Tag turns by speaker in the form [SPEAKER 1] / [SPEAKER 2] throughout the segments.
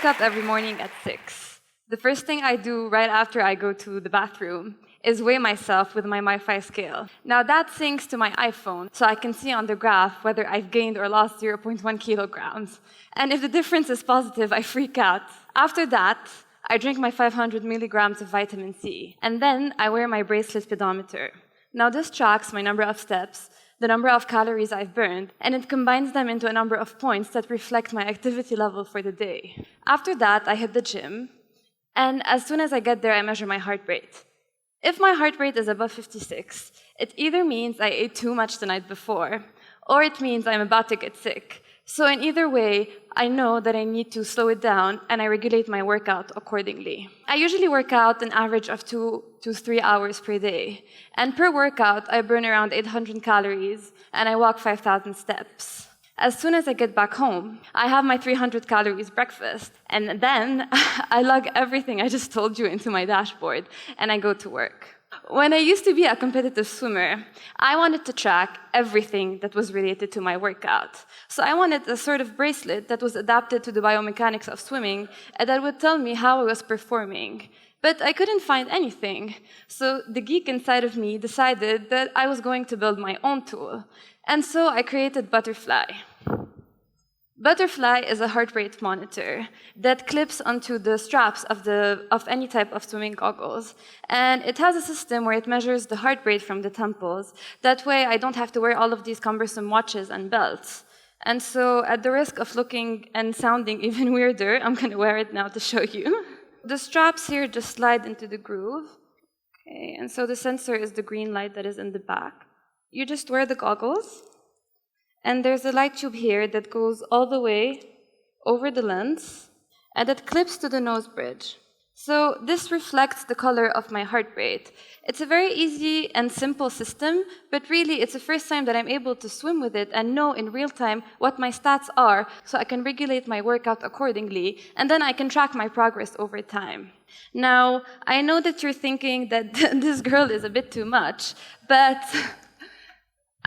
[SPEAKER 1] wake up every morning at 6. The first thing I do right after I go to the bathroom is weigh myself with my Wi-Fi scale. Now that syncs to my iPhone, so I can see on the graph whether I've gained or lost 0.1 kilograms. And if the difference is positive, I freak out. After that, I drink my 500 milligrams of vitamin C, and then I wear my bracelet pedometer. Now this tracks my number of steps, the number of calories I've burned, and it combines them into a number of points that reflect my activity level for the day. After that, I hit the gym, and as soon as I get there, I measure my heart rate. If my heart rate is above 56, it either means I ate too much the night before, or it means I'm about to get sick. So in either way, I know that I need to slow it down, and I regulate my workout accordingly. I usually work out an average of 2 to 3 hours per day. And per workout, I burn around 800 calories, and I walk 5,000 steps. As soon as I get back home, I have my 300 calories breakfast, and then I log everything I just told you into my dashboard, and I go to work. When I used to be a competitive swimmer, I wanted to track everything that was related to my workout. So I wanted a sort of bracelet that was adapted to the biomechanics of swimming and that would tell me how I was performing. But I couldn't find anything. So the geek inside of me decided that I was going to build my own tool. And so I created Butterfly. Butterfly is a heart rate monitor that clips onto the straps of any type of swimming goggles. And it has a system where it measures the heart rate from the temples. That way, I don't have to wear all of these cumbersome watches and belts. And so, at the risk of looking and sounding even weirder, I'm going to wear it now to show you. The straps here just slide into the groove. Okay, and so the sensor is the green light that is in the back. You just wear the goggles. And there's a light tube here that goes all the way over the lens, and it clips to the nose bridge. So this reflects the color of my heart rate. It's a very easy and simple system, but really it's the first time that I'm able to swim with it and know in real time what my stats are, so I can regulate my workout accordingly, and then I can track my progress over time. Now, I know that you're thinking that this girl is a bit too much, but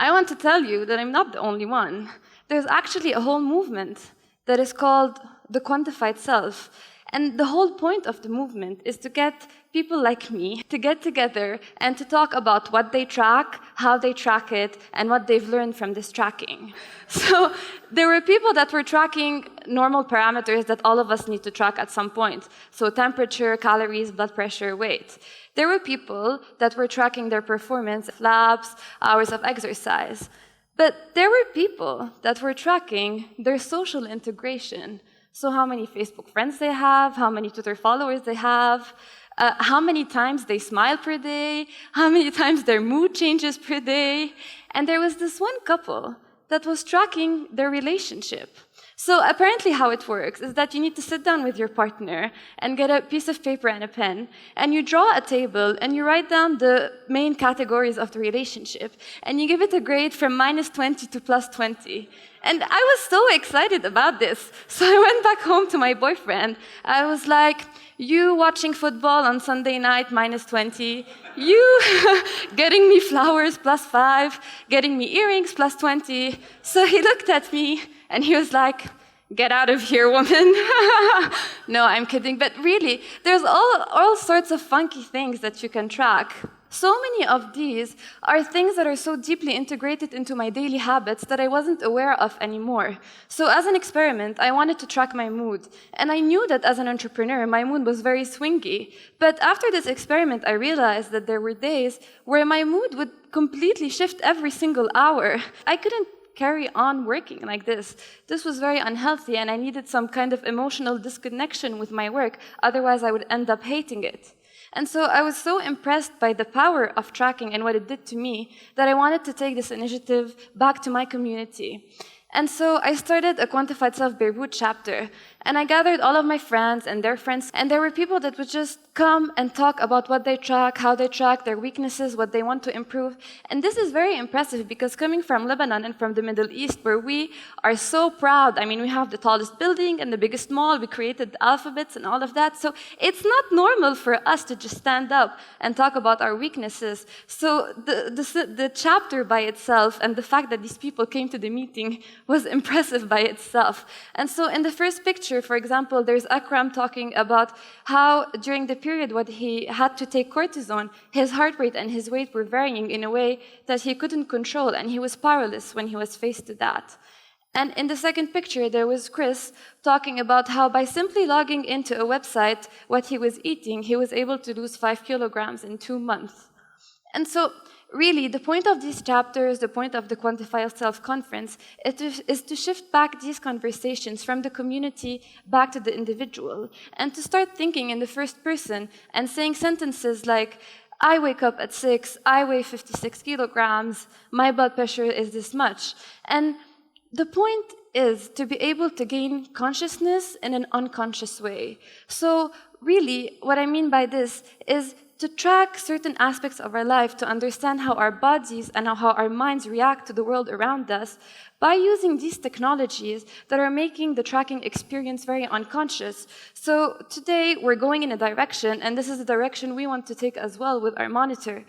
[SPEAKER 1] I want to tell you that I'm not the only one. There's actually a whole movement that is called the Quantified Self. And the whole point of the movement is to get people like me to get together and to talk about what they track, how they track it, and what they've learned from this tracking. So there were people that were tracking normal parameters that all of us need to track at some point. So temperature, calories, blood pressure, weight. There were people that were tracking their performance, laps, hours of exercise. But there were people that were tracking their social integration. So how many Facebook friends they have, how many Twitter followers they have, how many times they smile per day, how many times their mood changes per day. And there was this one couple that was tracking their relationship. So apparently how it works is that you need to sit down with your partner and get a piece of paper and a pen, and you draw a table and you write down the main categories of the relationship, and you give it a grade from -20 to +20. And I was so excited about this. So I went back home to my boyfriend. I was like, you watching football on Sunday night, -20. You getting me flowers, +5. Getting me earrings, +20. So he looked at me and he was like, get out of here, woman. No, I'm kidding. But really, there's all sorts of funky things that you can track. So many of these are things that are so deeply integrated into my daily habits that I wasn't aware of anymore. So as an experiment, I wanted to track my mood. And I knew that as an entrepreneur, my mood was very swingy. But after this experiment, I realized that there were days where my mood would completely shift every single hour. I couldn't carry on working like this. This was very unhealthy, and I needed some kind of emotional disconnection with my work. Otherwise, I would end up hating it. And so I was so impressed by the power of tracking and what it did to me that I wanted to take this initiative back to my community. And so I started a Quantified Self Beirut chapter, and I gathered all of my friends and their friends, and there were people that would just come and talk about what they track, how they track, their weaknesses, what they want to improve. And this is very impressive because coming from Lebanon and from the Middle East, where we are so proud, I mean, we have the tallest building and the biggest mall, we created the alphabets and all of that, so it's not normal for us to just stand up and talk about our weaknesses. So the chapter by itself and the fact that these people came to the meeting was impressive by itself. And so in the first picture, picture, for example, there's Akram talking about how during the period when he had to take cortisone, his heart rate and his weight were varying in a way that he couldn't control, and he was powerless when he was faced with that. And in the second picture, there was Chris talking about how by simply logging into a website what he was eating, he was able to lose 5 kilograms in 2 months. And so, really, the point of these chapters, the point of the Quantified Self conference, is to shift back these conversations from the community back to the individual, and to start thinking in the first person and saying sentences like, I wake up at 6, I weigh 56 kilograms, my blood pressure is this much. And the point is to be able to gain consciousness in an unconscious way. So really, what I mean by this is to track certain aspects of our life to understand how our bodies and how our minds react to the world around us by using these technologies that are making the tracking experience very unconscious. So today, we're going in a direction, and this is the direction we want to take as well with our monitor,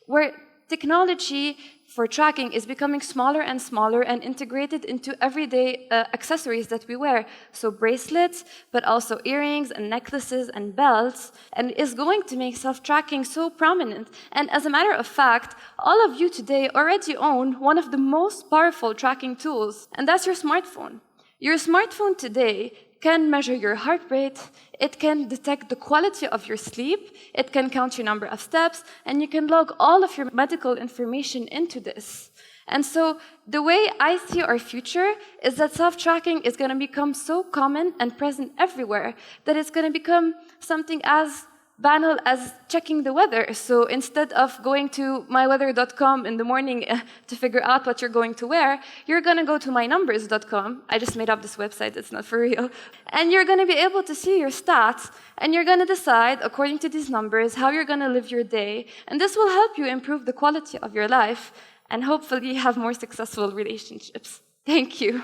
[SPEAKER 1] where technology for tracking is becoming smaller and smaller and integrated into everyday accessories that we wear. So bracelets, but also earrings and necklaces and belts, and is going to make self-tracking so prominent. And as a matter of fact, all of you today already own one of the most powerful tracking tools, and that's your smartphone. Your smartphone today can measure your heart rate, it can detect the quality of your sleep, it can count your number of steps, and you can log all of your medical information into this. And so the way I see our future is that self-tracking is going to become so common and present everywhere that it's going to become something as banal as checking the weather. So instead of going to myweather.com in the morning to figure out what you're going to wear, you're going to go to mynumbers.com. I just made up this website, it's not for real. And you're going to be able to see your stats, and you're going to decide, according to these numbers, how you're going to live your day. And this will help you improve the quality of your life and hopefully have more successful relationships. Thank you.